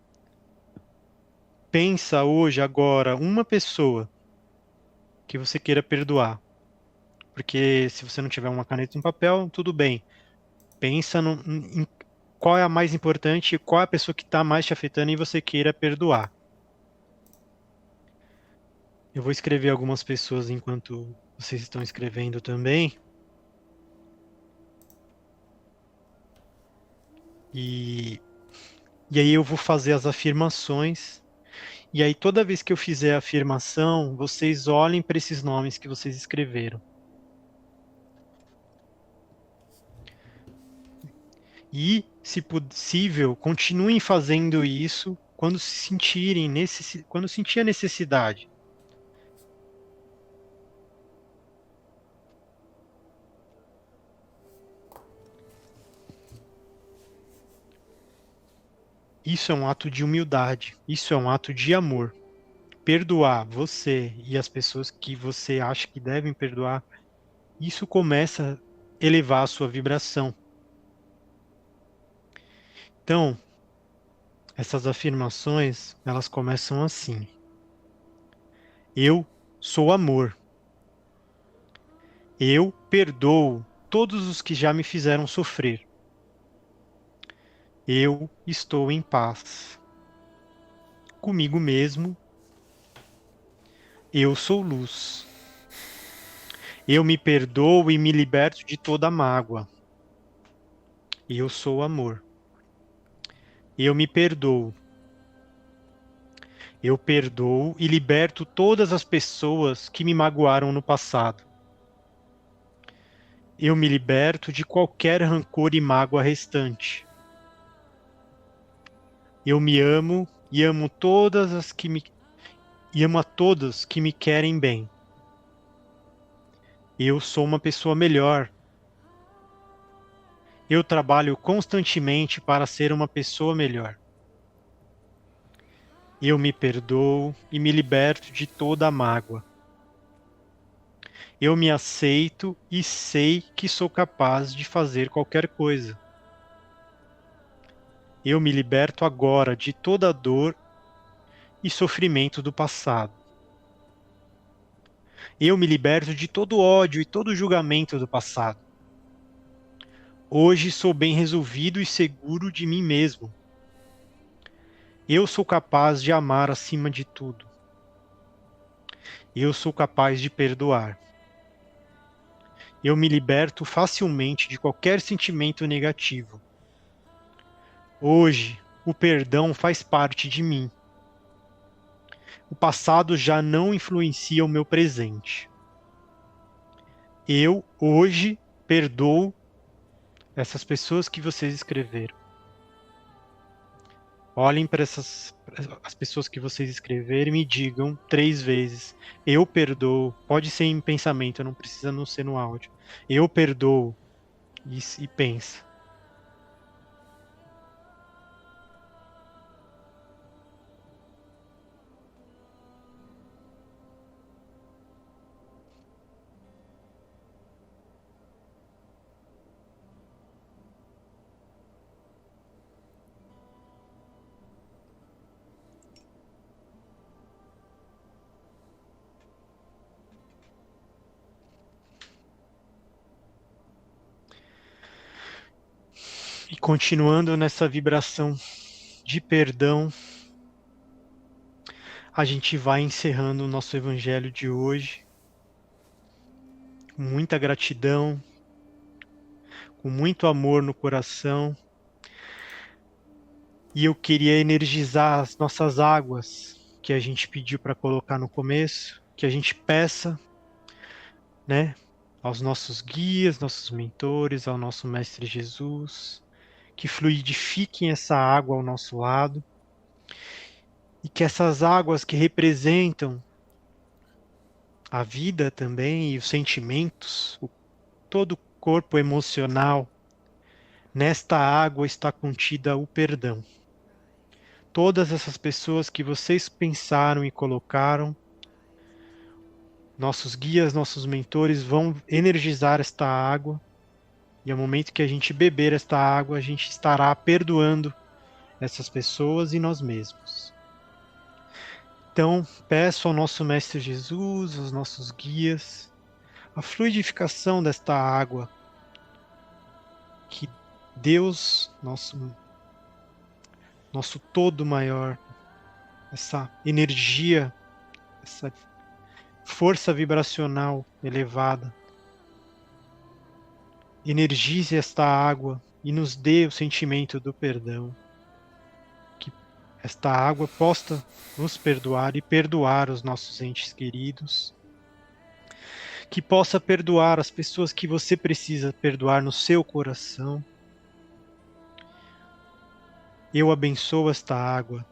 pensa hoje, agora, uma pessoa que você queira perdoar. Porque se você não tiver uma caneta e um papel, tudo bem. Pensa em qual é a mais importante, qual é a pessoa que está mais te afetando e você queira perdoar. Eu vou escrever algumas pessoas enquanto vocês estão escrevendo também. E, e aí eu vou fazer as afirmações. E aí toda vez que eu fizer a afirmação, vocês olhem para esses nomes que vocês escreveram. E, se possível, continuem fazendo isso quando se sentirem quando sentir a necessidade. Isso é um ato de humildade, isso é um ato de amor. Perdoar você e as pessoas que você acha que devem perdoar, isso começa a elevar a sua vibração. Então, essas afirmações, elas começam assim: eu sou amor. Eu perdoo todos os que já me fizeram sofrer. Eu estou em paz comigo mesmo. Eu sou luz. Eu me perdoo e me liberto de toda mágoa. Eu sou amor. Eu me perdoo. Eu perdoo e liberto todas as pessoas que me magoaram no passado. Eu me liberto de qualquer rancor e mágoa restante. Eu me amo e amo e amo a todos que me querem bem. Eu sou uma pessoa melhor. Eu trabalho constantemente para ser uma pessoa melhor. Eu me perdoo e me liberto de toda a mágoa. Eu me aceito e sei que sou capaz de fazer qualquer coisa. Eu me liberto agora de toda a dor e sofrimento do passado. Eu me liberto de todo ódio e todo julgamento do passado. Hoje sou bem resolvido e seguro de mim mesmo. Eu sou capaz de amar acima de tudo. Eu sou capaz de perdoar. Eu me liberto facilmente de qualquer sentimento negativo. Hoje, o perdão faz parte de mim. O passado já não influencia o meu presente. Eu, hoje, perdoo essas pessoas que vocês escreveram. Olhem para as pessoas que vocês escreveram e me digam 3 vezes. Eu perdoo. Pode ser em pensamento, não precisa não ser no áudio. Eu perdoo. E pensa. continuando nessa vibração de perdão, a gente vai encerrando o nosso evangelho de hoje, com muita gratidão, com muito amor no coração. E eu queria energizar as nossas águas que a gente pediu para colocar no começo, que a gente peça, né, aos nossos guias, nossos mentores, ao nosso Mestre Jesus, que fluidifiquem essa água ao nosso lado, e que essas águas que representam a vida também e os sentimentos, todo o corpo emocional, nesta água está contida o perdão. Todas essas pessoas que vocês pensaram e colocaram, nossos guias, nossos mentores vão energizar esta água, e ao momento que a gente beber esta água, a gente estará perdoando essas pessoas e nós mesmos. Então, peço ao nosso Mestre Jesus, aos nossos guias, a fluidificação desta água, que Deus, nosso todo maior, essa energia, essa força vibracional elevada, energize esta água e nos dê o sentimento do perdão. Que esta água possa nos perdoar e perdoar os nossos entes queridos. Que possa perdoar as pessoas que você precisa perdoar no seu coração. Eu abençoo esta água.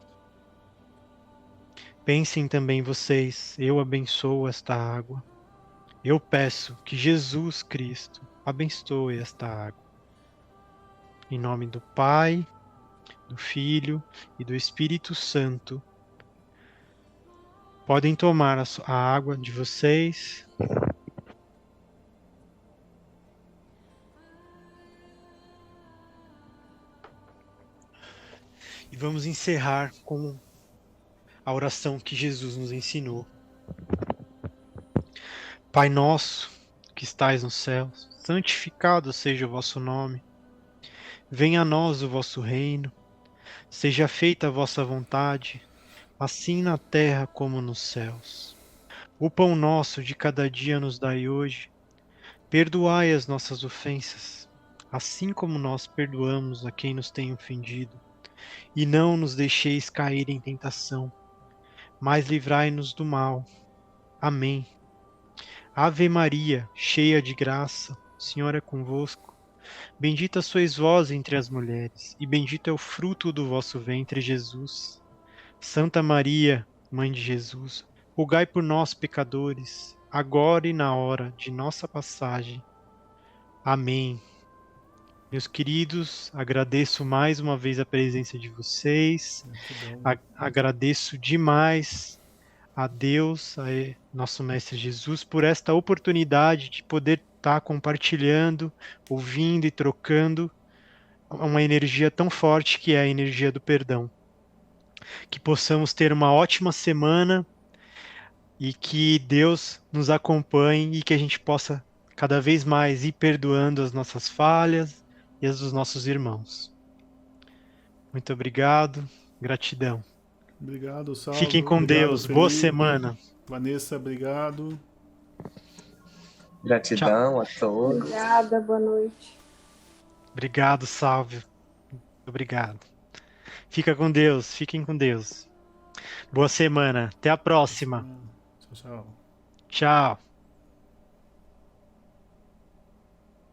Pensem também vocês, eu abençoo esta água. Eu peço que Jesus Cristo abençoe esta água. Em nome do Pai, do Filho e do Espírito Santo. Podem tomar a água de vocês. E vamos encerrar com a oração que Jesus nos ensinou. Pai nosso, que estais nos céus, santificado seja o vosso nome. Venha a nós o vosso reino. Seja feita a vossa vontade, assim na terra como nos céus. O pão nosso de cada dia nos dai hoje. Perdoai as nossas ofensas, assim como nós perdoamos a quem nos tem ofendido. E não nos deixeis cair em tentação, mas livrai-nos do mal. Amém. Ave Maria, cheia de graça, o Senhor é convosco. Bendita sois vós entre as mulheres, e bendito é o fruto do vosso ventre, Jesus. Santa Maria, Mãe de Jesus, rogai por nós, pecadores, agora e na hora de nossa passagem. Amém. Meus queridos, agradeço mais uma vez a presença de vocês. Agradeço demais a Deus, a nosso Mestre Jesus, por esta oportunidade de poder estar compartilhando, ouvindo e trocando uma energia tão forte que é a energia do perdão. Que possamos ter uma ótima semana e que Deus nos acompanhe e que a gente possa cada vez mais ir perdoando as nossas falhas e as dos nossos irmãos. Muito obrigado, gratidão. Obrigado, Salve. Fiquem com Obrigado, Deus, Felipe. boa semana. Vanessa, obrigado. Gratidão a todos. Obrigada, boa noite. Obrigado, Salve. Obrigado. Fica com Deus, fiquem com Deus. Boa semana, até a próxima. Tchau, tchau. Tchau.